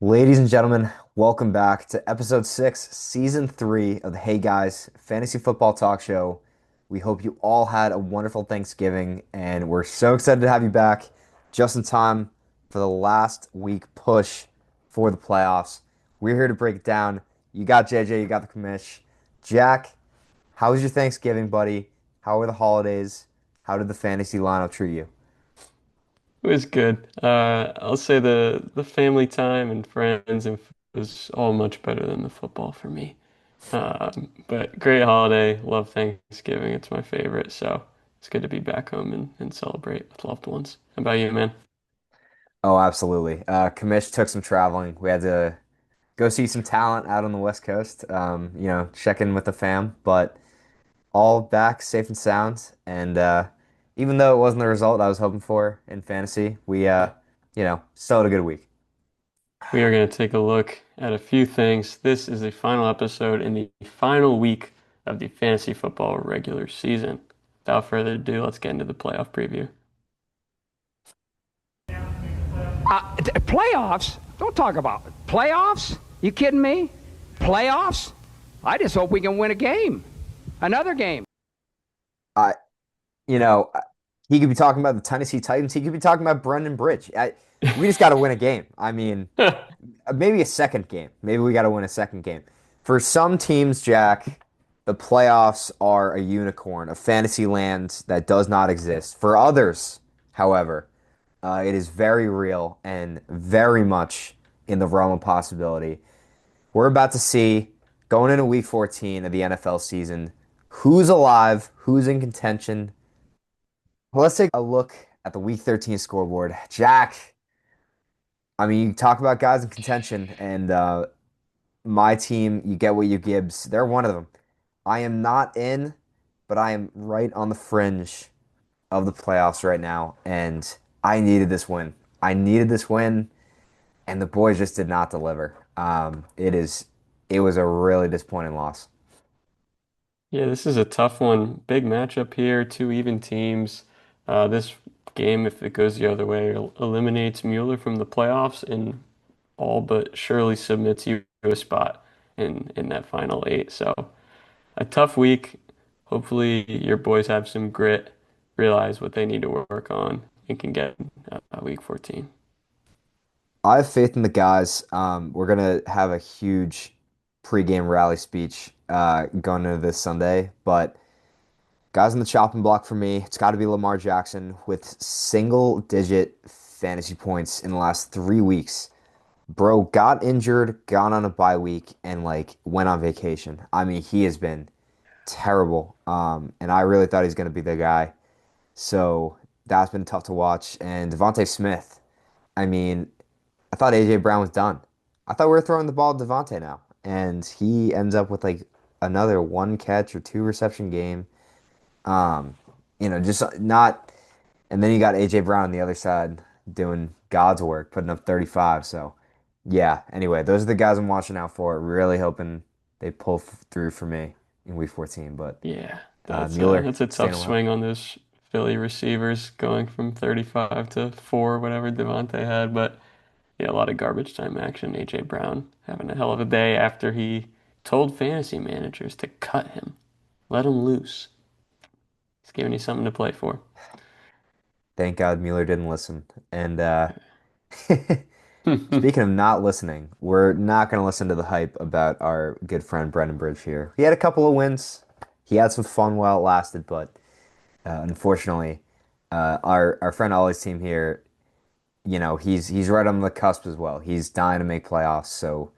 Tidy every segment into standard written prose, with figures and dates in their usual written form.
Ladies and gentlemen, welcome back to episode 6, season 3 of the Hey Guys Fantasy Football Talk Show. We hope you all had a wonderful Thanksgiving, and we're so excited to have you back just in time for the last week push for the playoffs. We're here to break it down. You got JJ, you got the commish. Jack, how was your Thanksgiving, buddy? How were the holidays? How did the fantasy lineup treat you? It was good. I'll say the family time and friends and was all much better than the football for me. But great holiday. Love Thanksgiving. It's my favorite. So it's good to be back home and celebrate with loved ones. How about you, man? Oh, absolutely. Commish took some traveling. We had to go see some talent out on the West Coast. Check in with the fam, but all back safe and sound. And even though it wasn't the result I was hoping for in fantasy, we still had a good week. We are going to take a look at a few things. This is the final episode in the final week of the fantasy football regular season. Without further ado, let's get into the playoff preview. Playoffs? Don't talk about it. Playoffs? You kidding me? Playoffs? I just hope we can win a game. Another game. I, you know, he could be talking about the Tennessee Titans. He could be talking about Brendan Bridge. We just got to win a game. I mean, maybe a second game. Maybe we got to win a second game. For some teams, Jack, the playoffs are a unicorn, a fantasy land that does not exist. For others, however, it is very real and very much in the realm of possibility. We're about to see, going into week 14 of the NFL season, who's alive, who's in contention. Well, let's take a look at the week 13 scoreboard. Jack, I mean, you talk about guys in contention, and my team, you get what you gives. They're one of them. I am not in, but I am right on the fringe of the playoffs right now, and I needed this win. I needed this win, and the boys just did not deliver. It was a really disappointing loss. Yeah, this is a tough one. Big matchup here, two even teams. This game, if it goes the other way, eliminates Mueller from the playoffs and all but surely submits you to a spot in that final eight. So a tough week. Hopefully your boys have some grit, realize what they need to work on, and can get week 14. I have faith in the guys. We're gonna have a huge pregame rally speech going into this Sunday, but guys on the chopping block for me, it's got to be Lamar Jackson with single-digit fantasy points in the last 3 weeks. Bro got injured, got on a bye week, and like went on vacation. I mean, he has been terrible. And I really thought he's gonna be the guy. So that's been tough to watch. And Devontae Smith, I mean, I thought AJ Brown was done. I thought we were throwing the ball to Devontae now, and he ends up with like another one catch or two reception game. Um, just not. And then you got AJ Brown on the other side doing God's work, putting up 35. So, yeah. Anyway, those are the guys I'm watching out for. Really hoping they pull through for me in Week 14. But Yeah, Mueller that's a staying tough alive. swing on those Philly receivers going from 35 to 4, whatever Devontae had. But yeah, a lot of garbage time action. AJ Brown having a hell of a day after he told fantasy managers to cut him, let him loose. He's giving you something to play for. Thank God Mueller didn't listen. And speaking of not listening, we're not going to listen to the hype about our good friend Brendan Bridge here. He had a couple of wins. He had some fun while it lasted, but unfortunately, our friend Ollie's team here, he's right on the cusp as well. He's dying to make playoffs, so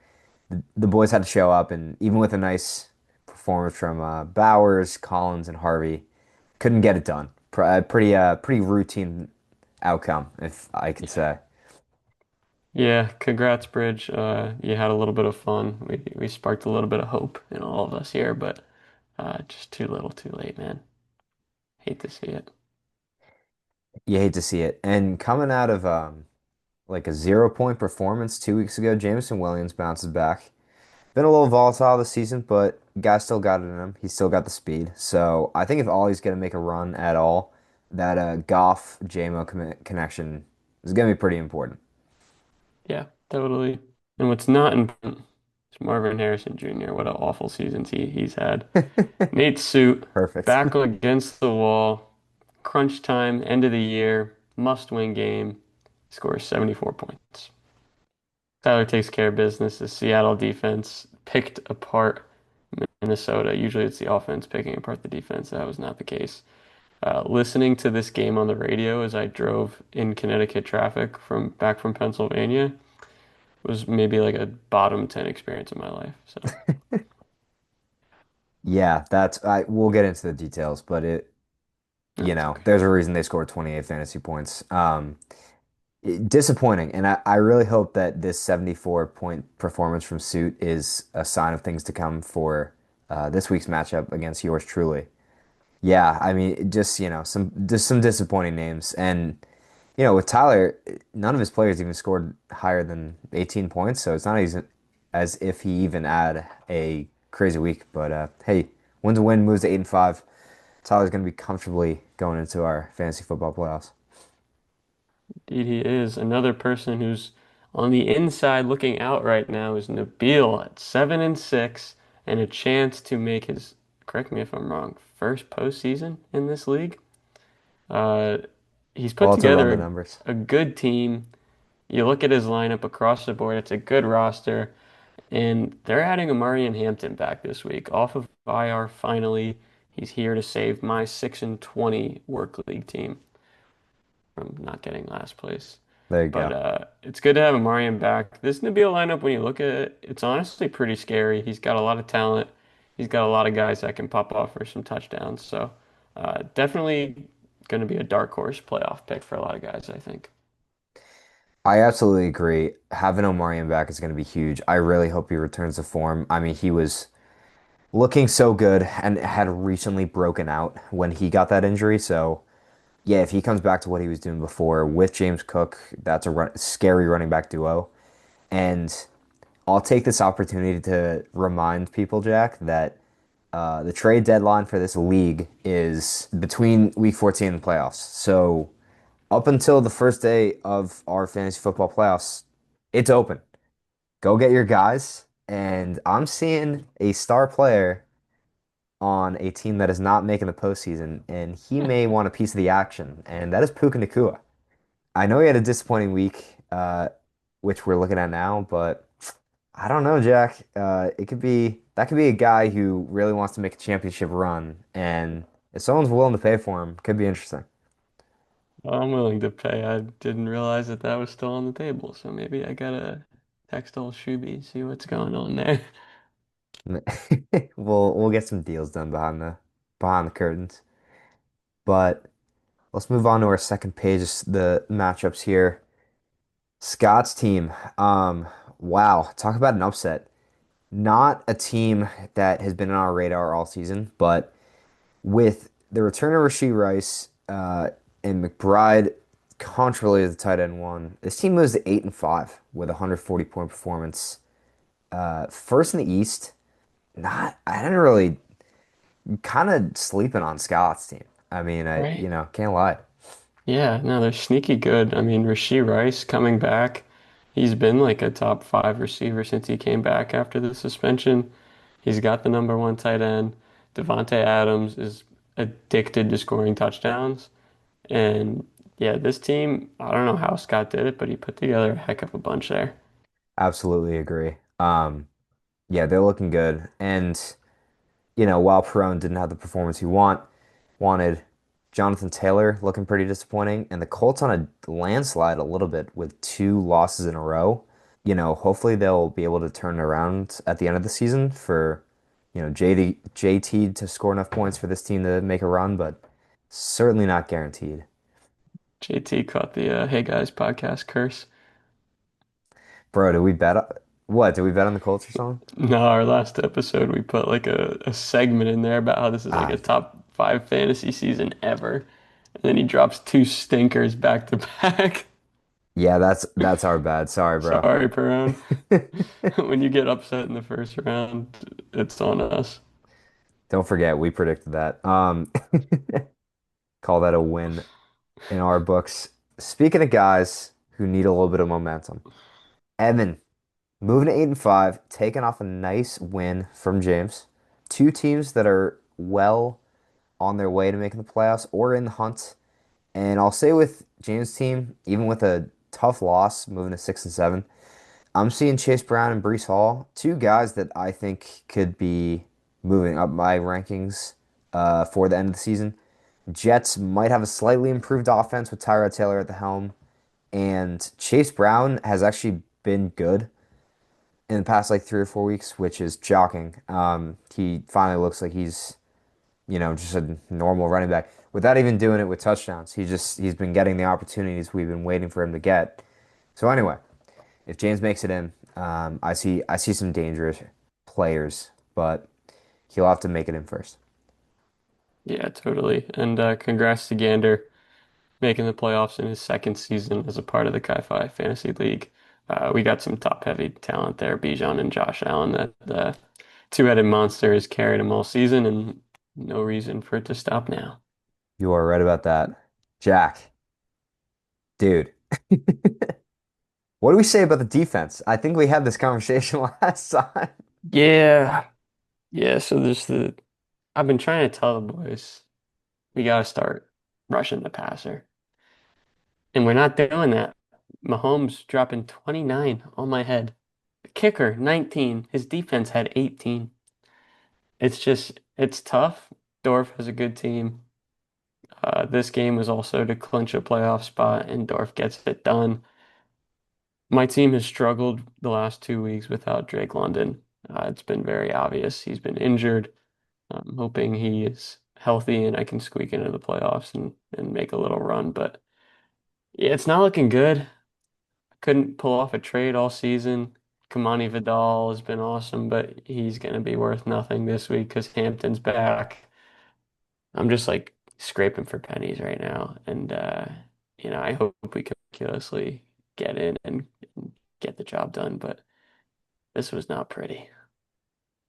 the boys had to show up, and even with a nice performance from Bowers, Collins, and Harvey, couldn't get it done. Pretty routine outcome, if I can Yeah. say. Yeah, congrats, Bridge. You had a little bit of fun. We sparked a little bit of hope in all of us here, but just too little, too late, man. Hate to see it. You hate to see it. And coming out of like a 0 point performance 2 weeks ago, Jameson Williams bounces back. Been a little volatile this season, but guy still got it in him. He's still got the speed. So I think if Ollie's gonna make a run at all, that Goff JMO connection is gonna be pretty important. Yeah, totally. And what's not important is Marvin Harrison Jr. What an awful season he's had. Nate Suit Perfect. back against the wall. Crunch time, end of the year, must-win game. Scores 74 points. Tyler takes care of business. The Seattle defense picked apart Minnesota. Usually it's the offense picking apart the defense. That was not the case. Listening to this game on the radio as I drove in Connecticut traffic from Pennsylvania was maybe like a bottom 10 experience of my life. So Yeah, that's I we'll get into the details, but that's okay. there's a reason they scored 28 fantasy points. Disappointing, and I really hope that this 74-point performance from Suit is a sign of things to come for this week's matchup against yours truly. Yeah, I mean, some disappointing names, and with Tyler, none of his players even scored higher than 18 points, so it's not as if he even had a crazy week. But hey, wins a win, moves to 8-5. Tyler's going to be comfortably going into our fantasy football playoffs. Indeed, he is. Another person who's on the inside looking out right now is Nabil at 7-6 and a chance to make his, correct me if I'm wrong, first postseason in this league. Uh, he's We'll put have to run together the numbers. a good team. You look at his lineup across the board, it's a good roster, and they're adding Amari and Hampton back this week off of IR finally. He's here to save my 6-20 work league team from not getting last place. There you But go. it's good to have Amarian back. This Nabil lineup, when you look at it, it's honestly pretty scary. He's got a lot of talent. He's got a lot of guys that can pop off for some touchdowns. So definitely going to be a dark horse playoff pick for a lot of guys, I think. I absolutely agree. Having Omarion back is going to be huge. I really hope he returns to form. I mean, he was looking so good and had recently broken out when he got that injury. So, yeah, if he comes back to what he was doing before with James Cook, that's a scary running back duo. And I'll take this opportunity to remind people, Jack, that the trade deadline for this league is between week 14 and playoffs. So, up until the first day of our fantasy football playoffs, it's open. Go get your guys. And I'm seeing a star player on a team that is not making the postseason, and he may want a piece of the action, and that is Puka Nacua. I know he had a disappointing week, which we're looking at now, but I don't know, Jack. That could be a guy who really wants to make a championship run, and if someone's willing to pay for him, could be interesting. I'm willing to pay. I didn't realize that that was still on the table. So maybe I gotta text old Shuby, see what's going on there. We'll get some deals done behind the curtains. But let's move on to our second page, the matchups here. Scott's team. Wow, talk about an upset. Not a team that has been on our radar all season, but with the return of Rashee Rice and McBride controversially as the tight end one, this team moves to 8-5 with a 140-point performance. First in the East. Not I didn't really kind of sleeping on Scott's team. I mean, Right? can't lie. Yeah, no, they're sneaky good. I mean, Rashee Rice coming back, he's been like a top five receiver since he came back after the suspension. He's got the number one tight end. Devontae Adams is addicted to scoring touchdowns. And yeah, this team, I don't know how Scott did it, but he put together a heck of a bunch there. Absolutely agree. Yeah, they're looking good. And, while Perone didn't have the performance he wanted, Jonathan Taylor looking pretty disappointing, and the Colts on a landslide a little bit with two losses in a row. Hopefully they'll be able to turn it around at the end of the season for, JT to score enough points for this team to make a run, but certainly not guaranteed. JT caught the Hey Guys podcast curse. Bro, did we bet on the Colts or something? No, our last episode, we put like a segment in there about how this is like Ah, a top five fantasy season ever. And then he drops two stinkers back to back. yeah, that's our bad. Sorry, bro. Sorry, Perone. When you get upset in the first round, it's on us. Don't forget, we predicted that. Call that a win in our books. Speaking of guys who need a little bit of momentum, Evan. moving to 8-5, taking off a nice win from James. Two teams that are well on their way to making the playoffs or in the hunt. And I'll say with James' team, even with a tough loss, moving to 6-7, I'm seeing Chase Brown and Breece Hall, two guys that I think could be moving up my rankings for the end of the season. Jets might have a slightly improved offense with Tyrod Taylor at the helm, and Chase Brown has actually been good in the past like 3 or 4 weeks, which is shocking. He finally looks like he's just a normal running back without even doing it with touchdowns. He's been getting the opportunities we've been waiting for him to get. So anyway, if James makes it in, I see some dangerous players, but he'll have to make it in first. Yeah, totally. And congrats to Gander making the playoffs in his second season as a part of the Chi-Fi Fantasy League. We got some top-heavy talent there, Bijan and Josh Allen. That two-headed monster has carried him all season, and no reason for it to stop now. You are right about that. Jack, dude, what do we say about the defense? I think we had this conversation last time. Yeah, yeah. So there's the. I've been trying to tell the boys we gotta start rushing the passer, and we're not doing that. Mahomes dropping 29 on my head. The kicker 19. His defense had 18. It's tough. Dorf has a good team. This game was also to clinch a playoff spot, and Dorf gets it done. My team has struggled the last 2 weeks without Drake London. It's been very obvious. He's been injured. I'm hoping he is healthy and I can squeak into the playoffs and make a little run. But yeah, it's not looking good. I couldn't pull off a trade all season. Kamani Vidal has been awesome, but he's going to be worth nothing this week because Hampton's back. I'm just like scraping for pennies right now. And, I hope we can miraculously get in and get the job done. But this was not pretty.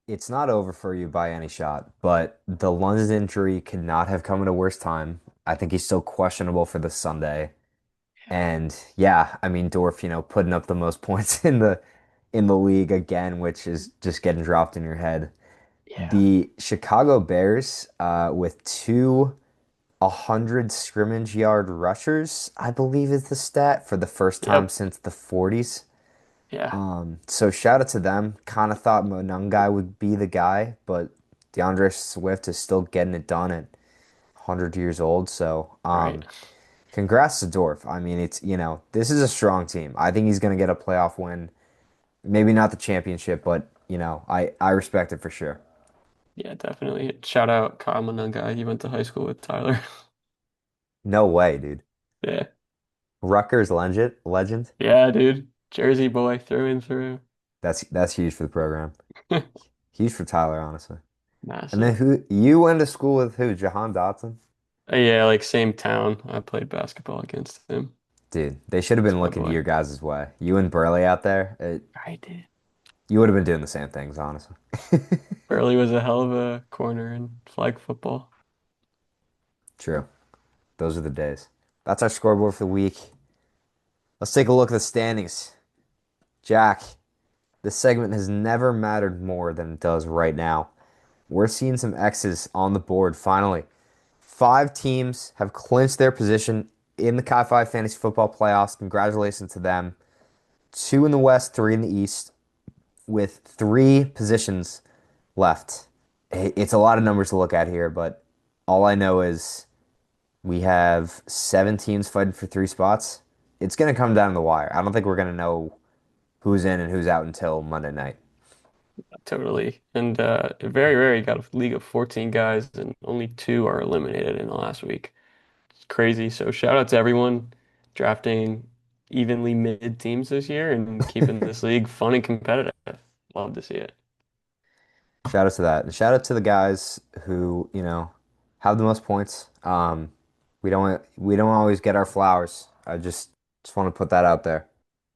It's not over for you by any shot, but the London injury could not have come at a worse time. I think he's still questionable for this Sunday. And yeah, I mean Dorf, putting up the most points in the league again, which is just getting dropped in your head. Yeah. The Chicago Bears, with two 100 scrimmage yard rushers, I believe is the stat for the first time Yep. since the 40s. Yeah. So shout out to them. Kind of thought Monungai would be the guy, but DeAndre Swift is still getting it done at 100 years old. So, Right. congrats to Dorf. I mean, this is a strong team. I think he's going to get a playoff win. Maybe not the championship, but I respect it for sure. Yeah, definitely. Shout out Kyle Monunga. He went to high school with Tyler. No way, dude. Yeah. Rutgers legend, legend. Yeah, dude. Jersey boy through and through. That's huge for the program. Huge for Tyler, honestly. And then Massive. who you went to school with who? Jahan Dotson? Yeah, like same town. I played basketball against him. Dude, they should have It's been my looking boy. your guys' way. You and Burley out there, I did. you would have been doing the same things, honestly. Burley was a hell of a corner in flag football. True. Those are the days. That's our scoreboard for the week. Let's take a look at the standings. Jack, this segment has never mattered more than it does right now. We're seeing some X's on the board finally. Five teams have clinched their position in the Chi-Fi Fantasy Football Playoffs. Congratulations to them. Two in the West, three in the East, with three positions left. It's a lot of numbers to look at here, but all I know is we have seven teams fighting for three spots. It's going to come down to the wire. I don't think we're going to know who's in and who's out until Monday night. Totally. And very rare you got a league of 14 guys and only two are eliminated in the last week. It's crazy. So shout out to everyone drafting evenly mid teams this year and keeping this league fun and competitive. Love to see it. Shout out to that. And shout out to the guys who, have the most points. We don't always get our flowers. I just want to put that out there.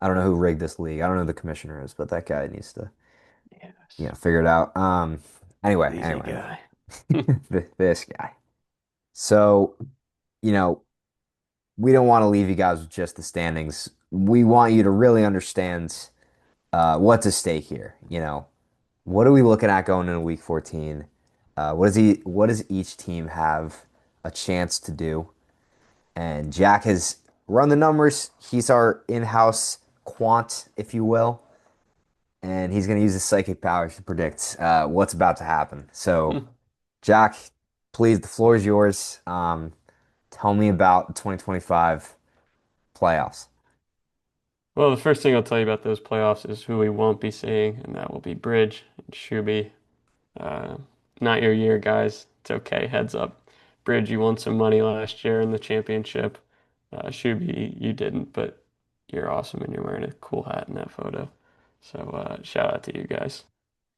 I don't know who rigged this league. I don't know who the commissioner is, but that guy needs to, Yes. figure it out. Anyway, Lazy anyway, guy. this guy. So, you know, we don't want to leave you guys with just the standings. We want you to really understand what's at stake here? What are we looking at going into week 14? What does each team have a chance to do? And Jack has run the numbers. He's our in-house quant, if you will, and he's going to use his psychic powers to predict what's about to happen. So, Jack, please, the floor is yours. Tell me about the 2025 playoffs. Well, the first thing I'll tell you about those playoffs is who we won't be seeing, and that will be Bridge and Shuby. Uh, Not your year, guys. It's okay. Heads up. Bridge, you won some money last year in the championship. Shuby, you didn't, but you're awesome and you're wearing a cool hat in that photo. So shout out to you guys.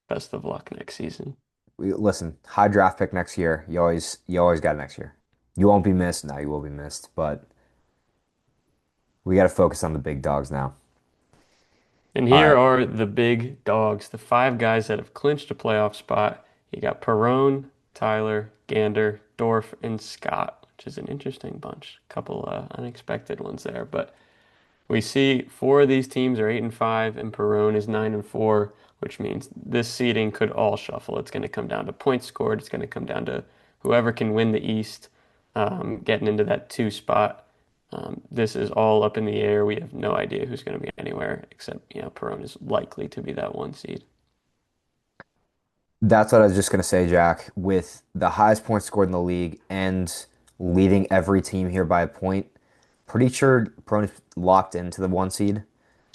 Best of luck next season. Listen, high draft pick next year. You always got it next year. You won't be missed. No, you will be missed, but we got to focus on the big dogs now. And All here right. are the big dogs, the five guys that have clinched a playoff spot. You got Perone, Tyler, Gander, Dorf, and Scott, which is an interesting bunch. A couple unexpected ones there, but we see four of these teams are 8-5, and Perone is 9-4, which means this seeding could all shuffle. It's going to come down to points scored. It's going to come down to whoever can win the East, getting into that two spot. This is all up in the air. We have no idea who's going to be anywhere, except Perone is likely to be that one seed. That's what I was just going to say, Jack. With the highest points scored in the league and leading every team here by a point, pretty sure Pronis locked into the one seed.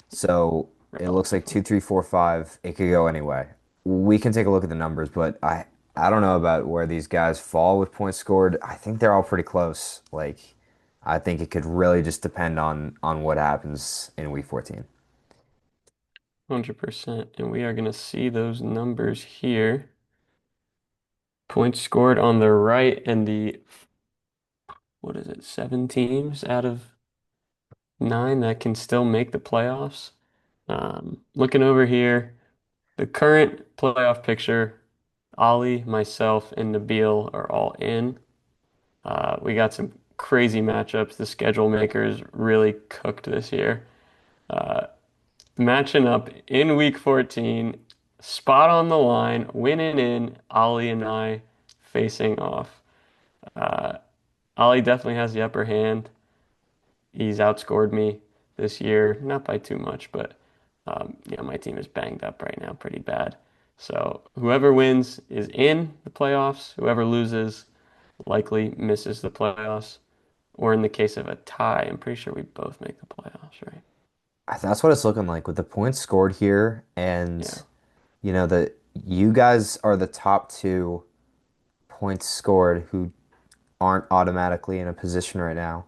So it looks like Relatively. 2, 3, 4, 5. It could go anyway. We can take a look at the numbers, but I don't know about where these guys fall with points scored. I think they're all pretty close. Like I think it could really just depend on what happens in week 14. 100%. And we are going to see those numbers here. Points scored on the right, and what is it, seven teams out of nine that can still make the playoffs. Looking over here, the current playoff picture, Ali, myself, and Nabil are all in. We got some crazy matchups. The schedule makers really cooked this year. Uh, Matching up in week 14, spot on the line, winning in, Ali and I facing off. Uh, Ali definitely has the upper hand. He's outscored me this year, not by too much, but my team is banged up right now pretty bad. So whoever wins is in the playoffs. Whoever loses likely misses the playoffs. Or in the case of a tie, I'm pretty sure we both make the playoffs, right? That's what it's looking like with the points scored here, and Yeah, that you guys are the top two points scored who aren't automatically in a position right now.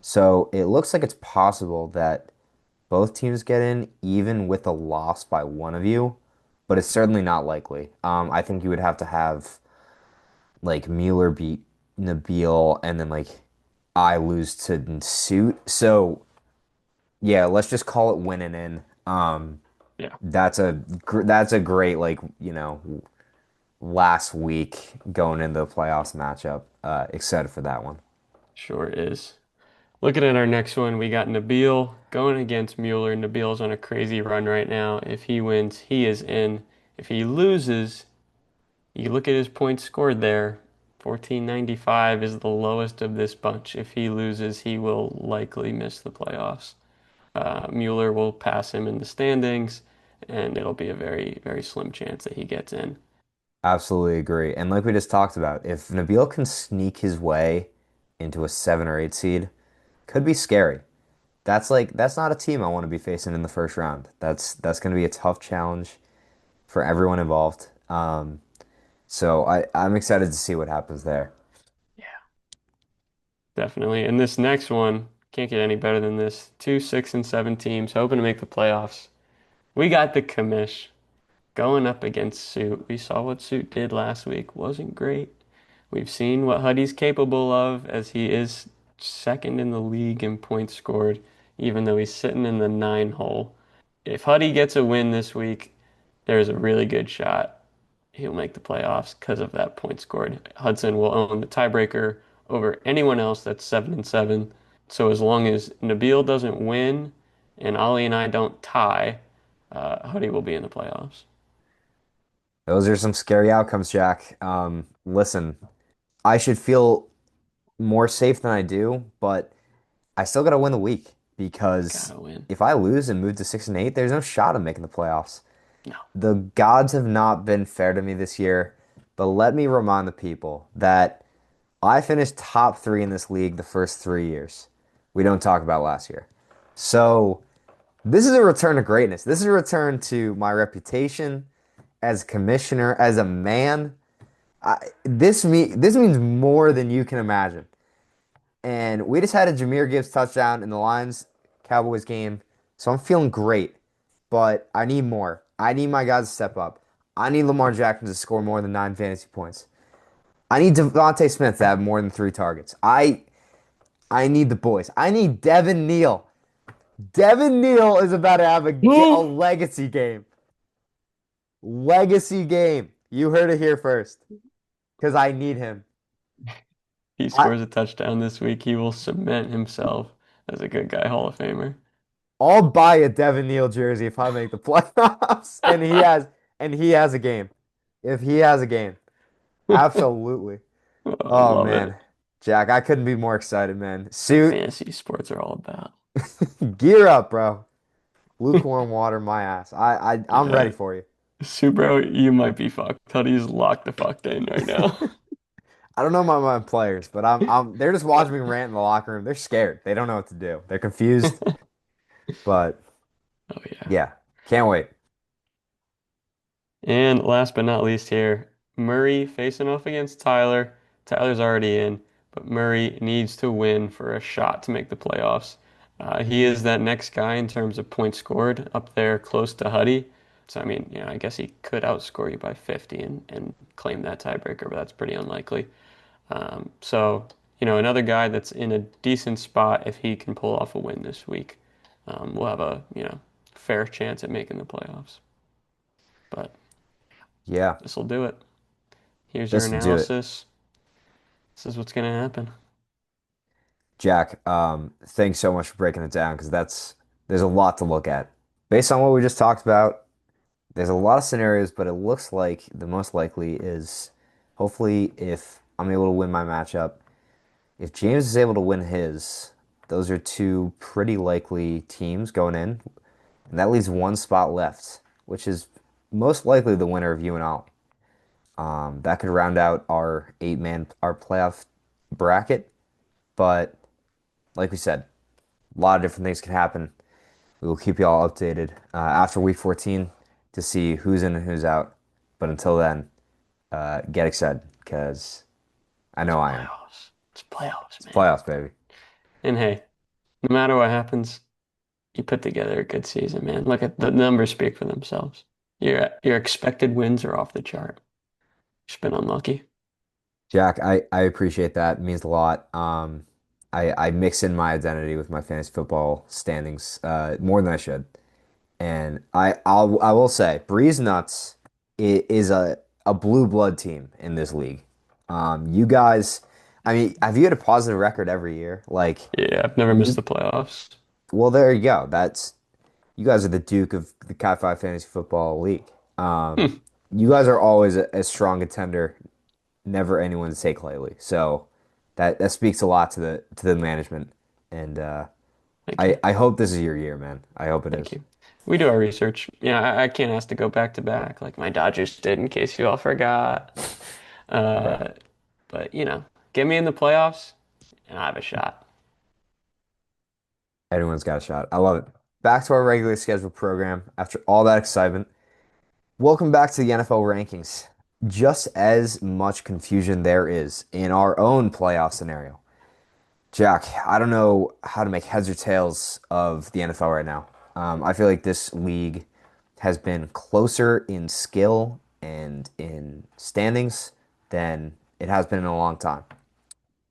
So it looks like it's possible that both teams get in even with a loss by one of you, but it's certainly not likely. I think you would have to have like Mueller beat Nabil and then like I lose to Suit. So yeah, let's just call it winning in. yeah, That's a great like last week going into the playoffs matchup. Excited for that one. sure is. Looking at our next one, we got Nabil going against Mueller. Nabil's on a crazy run right now. If he wins, he is in. If he loses, you look at his points scored there. 1495 is the lowest of this bunch. If he loses, he will likely miss the playoffs. Mueller will pass him in the standings, and it'll be a very, very slim chance that he gets in. Absolutely agree. And like we just talked about, if Nabil can sneak his way into a 7 or 8 seed, could be scary. That's not a team I want to be facing in the first round. That's going to be a tough challenge for everyone involved. So I'm excited to see what happens there. Yeah, definitely. And this next one can't get any better than this. Two, six, and seven teams hoping to make the playoffs. We got the commish going up against Suit. We saw what Suit did last week. Wasn't great. We've seen what Huddy's capable of as he is second in the league in points scored, even though he's sitting in the nine hole. If Huddy gets a win this week, there's a really good shot he'll make the playoffs because of that point scored. Hudson will own the tiebreaker over anyone else that's 7-7. So as long as Nabil doesn't win and Ali and I don't tie, Huddy will be in the playoffs. Those are some scary outcomes, Jack. Listen, I should feel more safe than I do, but I still got to win the week because Gotta win. if I lose and move to 6-8, there's no shot of making the playoffs. No. The gods have not been fair to me this year, but let me remind the people that I finished top three in this league the first 3 years. We don't talk about last year. So this is a return to greatness. This is a return to my reputation as a commissioner, as a man. This means more than you can imagine. And we just had a Jahmyr Gibbs touchdown in the Lions Cowboys game. So I'm feeling great, but I need more. I need my guys to step up. I need Lamar Jackson to score more than 9 fantasy points. I need Devontae Smith to have more than 3 targets. I need the boys. I need Devin Neal. Devin Neal is about to have a Woo! legacy game. Legacy game. You heard it here first. Because I need him. He I, scores a touchdown this week. He will cement himself as a good guy Hall of Famer. I'll buy a Devin Neal jersey if I make the playoffs and he has a game. If he has a game. Absolutely. I Oh love man. it. Jack, I couldn't be more excited, man. What Suit, fantasy sports are all about. gear up, bro. Lukewarm water, my ass. I'm ready Yeah. for you. Subro, you might be fucked. Huddy's locked the fuck in right now. I don't know my players, but they're just watching me rant in the locker room. They're scared. They don't know what to do. They're confused, but Oh yeah. yeah, can't wait. And last but not least here, Murray facing off against Tyler. Tyler's already in, but Murray needs to win for a shot to make the playoffs. He is that next guy in terms of points scored up there close to Huddy. So, I mean, I guess he could outscore you by 50 and claim that tiebreaker, but that's pretty unlikely. So, another guy that's in a decent spot if he can pull off a win this week. We'll have a, fair chance at making the playoffs. But Yeah, this will do it. Here's your this will do it. analysis. This is what's going to happen. Jack, thanks so much for breaking it down because there's a lot to look at. Based on what we just talked about, there's a lot of scenarios, but it looks like the most likely is hopefully if I'm able to win my matchup, if James is able to win his, those are two pretty likely teams going in, and that leaves one spot left, which is most likely the winner of you and all. That could round out our playoff bracket, but like we said, a lot of different things can happen. We will keep you all updated after week 14 to see who's in and who's out. But until then, get excited because I It's know I am. playoffs. It's playoffs, It's man. playoffs, baby. And hey, no matter what happens, you put together a good season, man. Look at the numbers speak for themselves. Your expected wins are off the chart. You've been unlucky. Jack, I appreciate that. It means a lot. I mix in my identity with my fantasy football standings more than I should. And I will say, Breeze Nuts is a blue blood team in this league. You guys, I mean, have you had a positive record every year? Like Yeah, I've never missed you, the playoffs. well, there you go. That's you guys are the Duke of the Cat 5 Fantasy Football League. Hmm. You guys are always a strong contender, never anyone to take lightly. So that speaks a lot to the management. And Thank you. I hope this is your year, man. I hope it Thank is. you. We do our research. I can't ask to go back to back like my Dodgers did in case you all forgot. Bruh. Uh, but get me in the playoffs and I have a shot. Everyone's got a shot. I love it. Back to our regularly scheduled program after all that excitement. Welcome back to the NFL rankings. Just as much confusion there is in our own playoff scenario. Jack, I don't know how to make heads or tails of the NFL right now. I feel like this league has been closer in skill and in standings than it has been in a long time.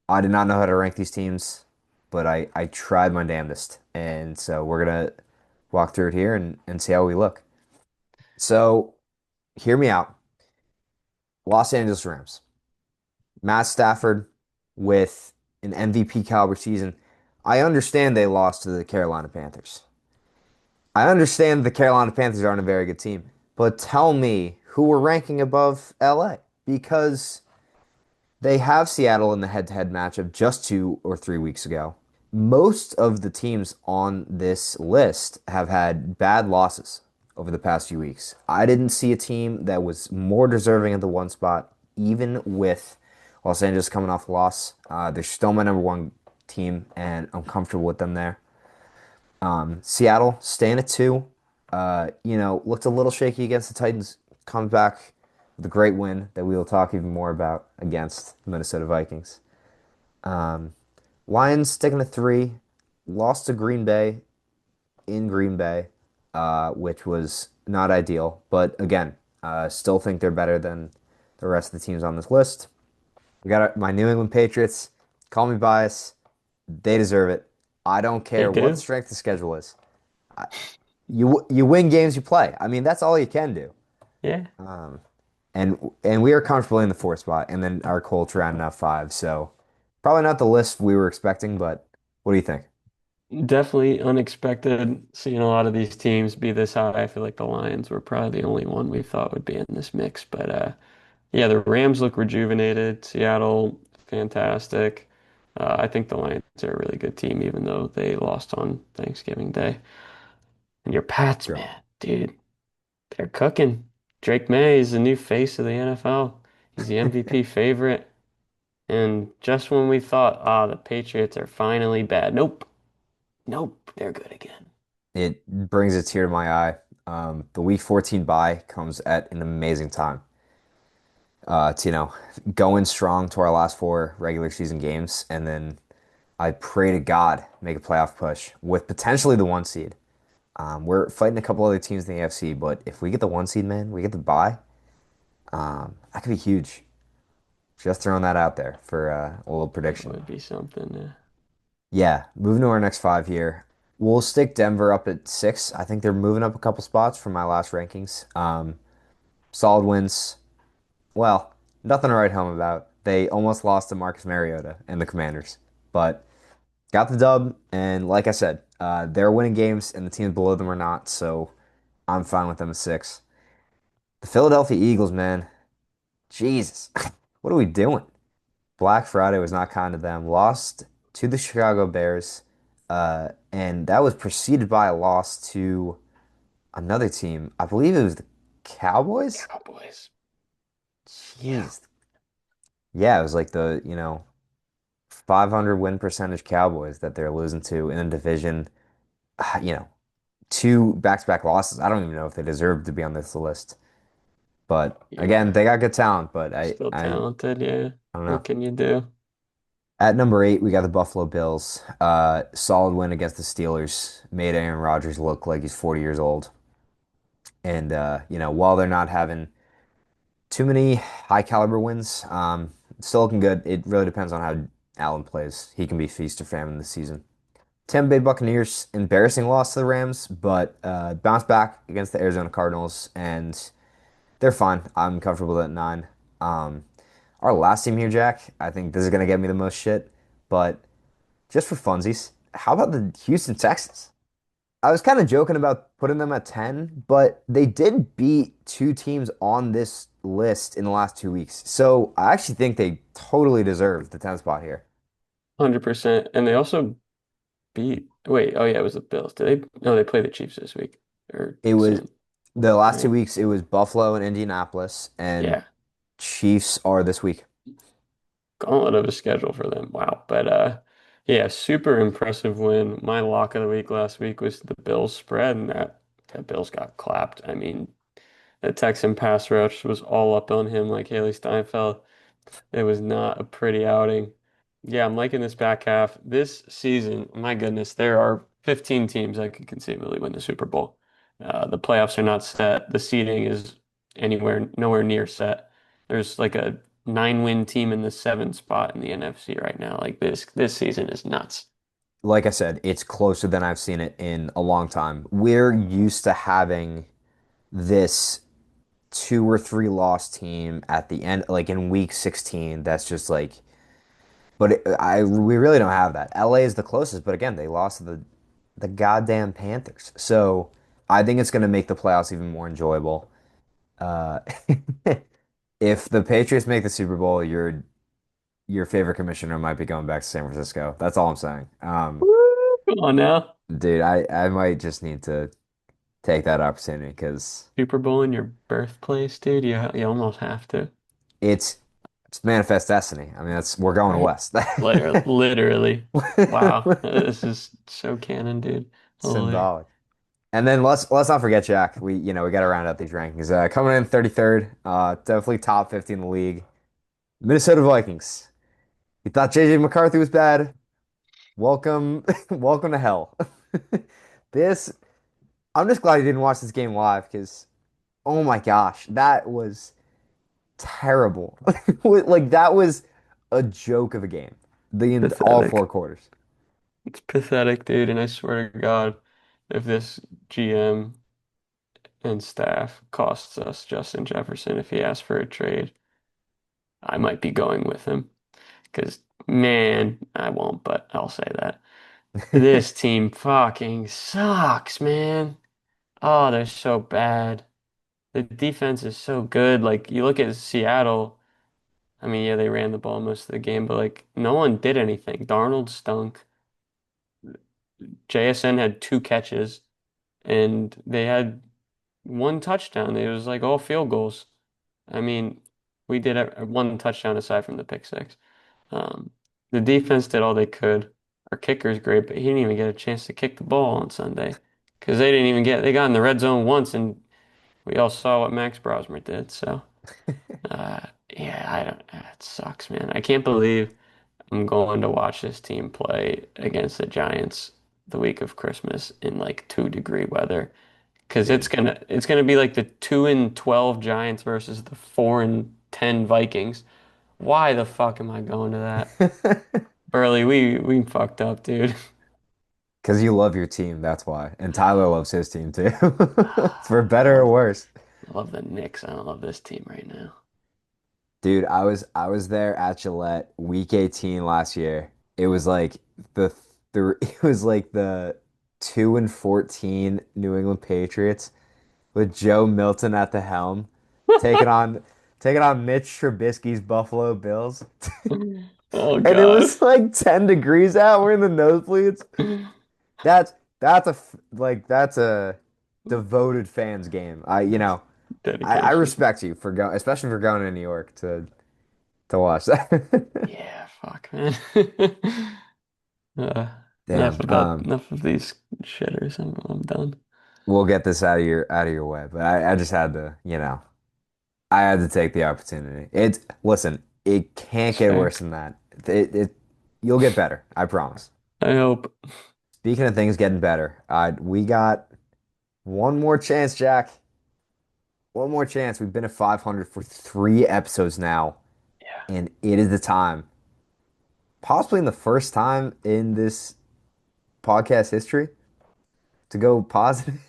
I did not know how to rank these teams, but I tried my damnedest. And so we're gonna walk through it here and see how we look. So hear me out. Los Angeles Rams. Matt Stafford with an MVP caliber season. I understand they lost to the Carolina Panthers. I understand the Carolina Panthers aren't a very good team, but tell me who we're ranking above LA because they have Seattle in the head-to-head matchup just 2 or 3 weeks ago. Most of the teams on this list have had bad losses over the past few weeks. I didn't see a team that was more deserving of the one spot, even with Los Angeles coming off a loss. They're still my number one team, and I'm comfortable with them there. Seattle staying at two. Looked a little shaky against the Titans. Comes back with a great win that we will talk even more about against the Minnesota Vikings. Lions sticking at three. Lost to Green Bay in Green Bay, which was not ideal. But again, still think they're better than the rest of the teams on this list. We got my New England Patriots. Call me biased. They deserve it. I don't They care what the do. strength of schedule is. You win games you play. I mean, that's all you can do. Yeah. And we are comfortably in the fourth spot, and then our Colts rounding out five. So probably not the list we were expecting, but what do you think? Definitely unexpected seeing a lot of these teams be this high. I feel like the Lions were probably the only one we thought would be in this mix. But yeah, the Rams look rejuvenated. Seattle, fantastic. I think the Lions are a really good team, even though they lost on Thanksgiving Day. And your Pats, Sure. man, dude, they're cooking. Drake May is the new face of the NFL. He's the MVP favorite. And just when we thought, the Patriots are finally bad. Nope. Nope, they're good again. It brings a tear to my eye. The Week 14 bye comes at an amazing time. To go strong to our last four regular season games, and then I pray to God make a playoff push with potentially the one seed. We're fighting a couple other teams in the AFC, but if we get the one seed, man, we get the bye. That could be huge. Just throwing that out there for a little That prediction. would be something. Yeah, moving to our next five here. We'll stick Denver up at six. I think they're moving up a couple spots from my last rankings. Solid wins. Well, nothing to write home about. They almost lost to Marcus Mariota and the Commanders, but got the dub. And like I said, they're winning games, and the teams below them are not. So I'm fine with them at six. The Philadelphia Eagles, man, Jesus, what are we doing? Black Friday was not kind to them. Lost to the Chicago Bears, and that was preceded by a loss to another team. I believe it was the Cowboys. Cowboys. Yeah. Jeez, yeah, it was like the 500 win percentage Cowboys that they're losing to in a division. You know, two back-to-back losses. I don't even know if they deserve to be on this list. But again, Yeah. they got good talent. But Still I talented, yeah. don't know. What can you do? At number eight, we got the Buffalo Bills. Solid win against the Steelers. Made Aaron Rodgers look like he's 40 years old. And while they're not having too many high caliber wins, still looking good. It really depends on how Allen plays. He can be feast or famine this season. Tampa Bay Buccaneers, embarrassing loss to the Rams, but bounced back against the Arizona Cardinals, and they're fine. I'm comfortable at nine. Um, our last team here, Jack, I think this is gonna get me the most shit, but just for funsies, how about the Houston Texans? I was kind of joking about putting them at 10, but they did beat two teams on this list in the last 2 weeks. So I actually think they totally deserve the 10th spot here. 100%. And they also wait, oh yeah, it was the Bills. Did they? No, they play the Chiefs this week or It was soon, the last two right? weeks, it was Buffalo and Indianapolis, and Yeah. Chiefs are this week. Gauntlet of a schedule for them. Wow. But yeah, super impressive win. My lock of the week last week was the Bills spread, and that Bills got clapped. I mean, the Texan pass rush was all up on him like Haley Steinfeld. It was not a pretty outing. Yeah, I'm liking this back half. This season, my goodness, there are 15 teams that could conceivably win the Super Bowl. The playoffs are not set. The seeding is nowhere near set. There's like a 9-win team in the seventh spot in the NFC right now. Like this season is nuts. Like I said, it's closer than I've seen it in a long time. We're used to having this two or three loss team at the end, like in week 16. That's just like, but we really don't have that. LA is the closest, but again, they lost to the goddamn Panthers. So. I think it's going to make the playoffs even more enjoyable. Uh, if the Patriots make the Super Bowl, your favorite commissioner might be going back to San Francisco. That's all I'm saying. Woo! Come on now. Dude, I might just need to take that opportunity because Super Bowl in your birthplace, dude. You almost have to, it's it's manifest destiny. I mean, that's we're going right? west. Literally. Wow. This is so canon, dude. Holy. Symbolic. And then let's not forget, Jack. We got to round out these rankings. Coming in 33rd, definitely top 50 in the league. Minnesota Vikings. You thought JJ McCarthy was bad? Welcome, welcome to hell. This, I'm just glad you didn't watch this game live because, oh my gosh, that was terrible. Like that was a joke of a game. All Pathetic. 4 quarters. It's pathetic, dude. And I swear to God, if this GM and staff costs us Justin Jefferson if he asks for a trade, I might be going with him. Because, man, I won't, but I'll say that. This team fucking sucks, man. Oh, they're so bad. The defense is so good. Like, you look at Seattle, I mean, yeah, they ran the ball most of the game, but, like, no one did anything. Darnold stunk. JSN had 2 catches, and they had 1 touchdown. It was like all field goals. I mean, we did have 1 touchdown aside from the pick six. Um, the defense did all they could. Our kicker's great, but he didn't even get a chance to kick the ball on Sunday because they got in the red zone once, and we all saw what Max Brosmer did. So, uh, yeah, I don't. It sucks, man. I can't believe I'm going to watch this team play against the Giants the week of Christmas in like 2-degree weather because Dude. it's gonna be like the 2-12 Giants versus the 4-10 Vikings. Why the fuck am I going to that? Burley, we fucked up, dude. Because you love your team, that's why. And Tyler loves his team too. For I better or love worse. I love the Knicks. I don't love this team right now. Dude, I was there at Gillette week 18 last year. It was like the it was like the 2-14 New England Patriots with Joe Milton at the helm, taking on taking on Mitch Trubisky's Buffalo Bills. Oh And it God. was like 10 degrees out. We're in the nosebleeds. That's a devoted fans game. I Dedication. respect you for going, especially for going to New York to watch that. Yeah, fuck, man. Uh, Damn. enough of these shitters. I'm done. We'll get this out of your way, but I just had to, I had to take the opportunity. Listen, it can't It's get fair. worse than that. You'll get better. I promise. I hope. Speaking of things getting better, we got one more chance, Jack. One more chance. We've been at 500 for 3 episodes now, Yeah. and it is the time, possibly in the first time in this podcast history, to go positive.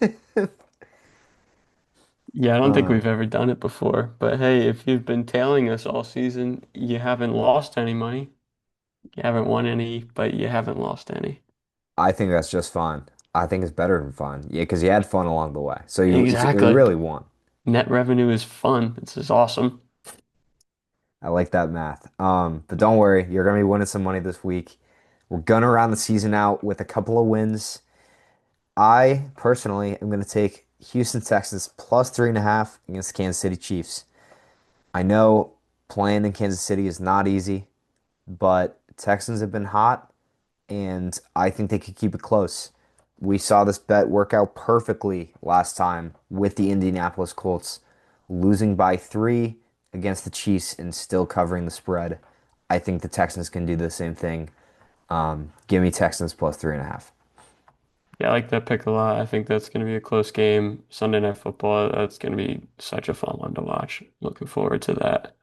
Yeah, I don't think Uh, we've ever done it before. But hey, if you've been tailing us all season, you haven't lost any money. You haven't won any, but you haven't lost any. I think that's just fun. I think it's better than fun. Yeah, because you had fun along the way. So you Exactly. really won. Net revenue is fun. This is awesome. I like that math. But don't worry, you're gonna be winning some money this week. We're gonna round the season out with a couple of wins. I personally am gonna take Houston Texans plus 3.5 against the Kansas City Chiefs. I know playing in Kansas City is not easy, but Texans have been hot, and I think they could keep it close. We saw this bet work out perfectly last time with the Indianapolis Colts losing by 3 against the Chiefs and still covering the spread. I think the Texans can do the same thing. Give me Texans plus 3.5. Yeah, I like that pick a lot. I think that's going to be a close game. Sunday Night Football, that's going to be such a fun one to watch. Looking forward to that.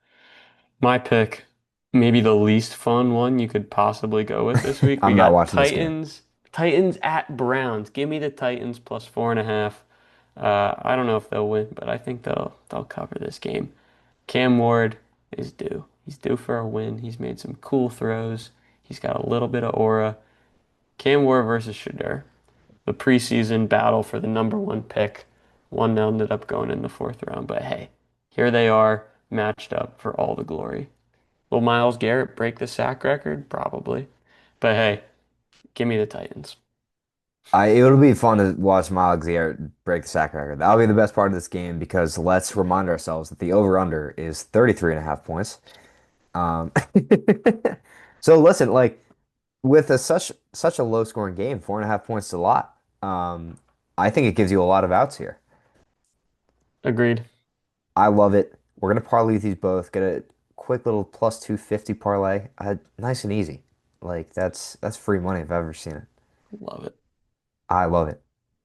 My pick, maybe the least fun one you could possibly go with this week. We I'm not got watching this game. Titans at Browns. Give me the Titans plus 4.5. I don't know if they'll win, but I think they'll cover this game. Cam Ward is due. He's due for a win. He's made some cool throws. He's got a little bit of aura. Cam Ward versus Shador. the preseason battle for the number one pick. One ended up going in the fourth round, but hey, here they are matched up for all the glory. Will Myles Garrett break the sack record? Probably. But hey, give me the Titans. It'll be fun to watch Miles Garrett break the sack record. That'll be the best part of this game because let's remind ourselves that the over-under is 33 and a half points. Um, so listen, like with such a low scoring game, 4.5 points is a lot. I think it gives you a lot of outs here. Agreed. I love it. We're gonna parlay these both. Get a quick little plus 250 parlay. Nice and easy. Like that's free money if I've ever seen it. Love it. I love it.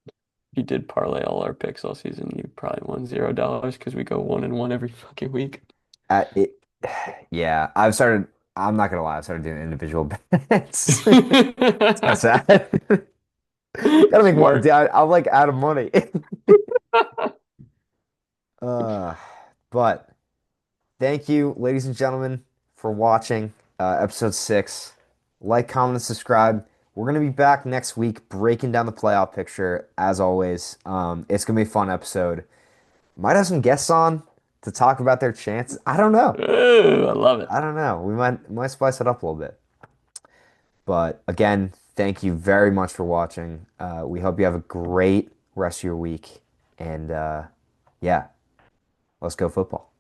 If you did parlay all our picks all season, you probably won $0 because we go 1-1 every fucking week. It, yeah, I've started. I'm not gonna lie. I've started doing individual bets. It's kind of sad. Gotta make more. Smart. Dude, I'm like out of money. Uh, but thank you, ladies and gentlemen, for watching episode 6. Like, comment, and subscribe. We're gonna be back next week breaking down the playoff picture as always. It's gonna be a fun episode. Might have some guests on to talk about their chances. I don't know. Ooh, I love it. I don't know. We might spice it up a little bit. But again, thank you very much for watching. We hope you have a great rest of your week. And yeah, let's go football.